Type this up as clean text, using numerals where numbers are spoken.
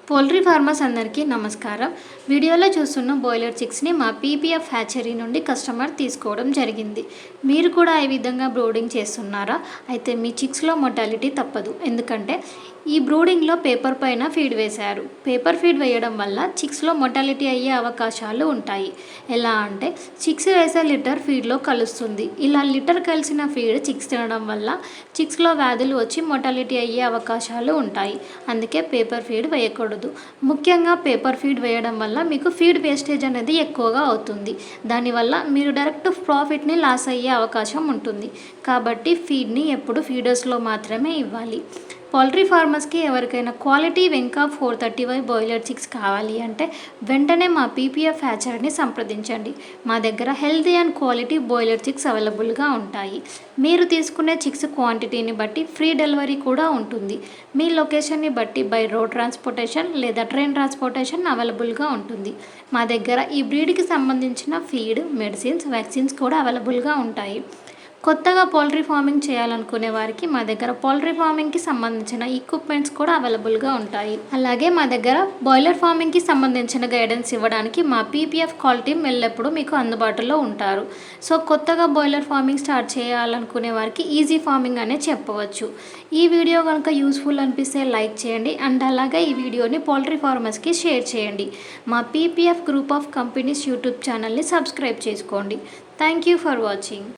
Poultry farmers అందరికీ నమస్కారం. వీడియోలో చూస్తున్న బాయిలర్ చిక్స్ని మా పీపీఎఫ్ హ్యాచరీ నుండి కస్టమర్ తీసుకోవడం జరిగింది. మీరు కూడా ఈ విధంగా బ్రూడింగ్ చేస్తున్నారా? అయితే మీ చిక్స్లో మొర్టాలిటీ తప్పదు. ఎందుకంటే ఈ బ్రూడింగ్లో పేపర్ పైన ఫీడ్ వేశారు. పేపర్ ఫీడ్ వేయడం వల్ల చిక్స్లో మొర్టాలిటీ అయ్యే అవకాశాలు ఉంటాయి. ఎలా అంటే చిక్స్ వేసే లిటర్ ఫీడ్లో కలుస్తుంది. ఇలా లిటర్ కలిసిన ఫీడ్ చిక్స్ తినడం వల్ల చిక్స్లో వ్యాధులు వచ్చి మొర్టాలిటీ అయ్యే అవకాశాలు ఉంటాయి. అందుకే పేపర్ ఫీడ్ వేయకూడదు. ముఖ్యంగా పేపర్ ఫీడ్ వేయడం వల్ల మీకు ఫీడ్ వేస్టేజ్ అనేది ఎక్కువగా అవుతుంది. దానివల్ల మీరు డైరెక్ట్ ప్రాఫిట్ని లాస్ అయ్యే అవకాశం ఉంటుంది. కాబట్టి ఫీడ్ని ఎప్పుడు ఫీడర్స్లో మాత్రమే ఇవ్వాలి. పౌల్ట్రీ ఫార్మర్స్కి ఎవరికైనా క్వాలిటీ వెంకా 435 బాయిలర్ చిక్స్ కావాలి అంటే వెంటనే మా పీపీఎఫ్ హ్యాచర్ని సంప్రదించండి. మా దగ్గర healthy and quality boiler chicks అవైలబుల్గా ఉంటాయి. మీరు తీసుకునే చిక్స్ క్వాంటిటీని బట్టి ఫ్రీ డెలివరీ కూడా ఉంటుంది. మీ లొకేషన్ని బట్టి బై రోడ్ ట్రాన్స్పోర్టేషన్ లేదా ట్రైన్ ట్రాన్స్పోర్టేషన్ అవైలబుల్గా ఉంటుంది. మా దగ్గర ఈ బ్రీడ్కి సంబంధించిన ఫీడ్, మెడిసిన్స్, వ్యాక్సిన్స్ కూడా అవైలబుల్గా ఉంటాయి. కొత్తగా పౌల్ట్రీ ఫార్మింగ్ చేయాలనుకునే వారికి మా దగ్గర పౌల్ట్రీ ఫార్మింగ్కి సంబంధించిన ఎక్విప్మెంట్స్ కూడా అవైలబుల్గా ఉంటాయి. అలాగే మా దగ్గర బాయిలర్ ఫార్మింగ్కి సంబంధించిన గైడెన్స్ ఇవ్వడానికి మా పీపీఎఫ్ కాల్ టీమ్ ఎల్లప్పుడూ మీకు అందుబాటులో ఉంటారు. సో కొత్తగా బాయిలర్ ఫార్మింగ్ స్టార్ట్ చేయాలనుకునే వారికి ఈజీ ఫార్మింగ్ అనే చెప్పవచ్చు. ఈ వీడియో కనుక యూస్ఫుల్ అనిపిస్తే లైక్ చేయండి అండ్ అలాగే ఈ వీడియోని పౌల్ట్రీ ఫార్మర్స్కి షేర్ చేయండి. మా PPF group of companies YouTube ఛానల్ని సబ్స్క్రైబ్ చేసుకోండి. Thank you for watching.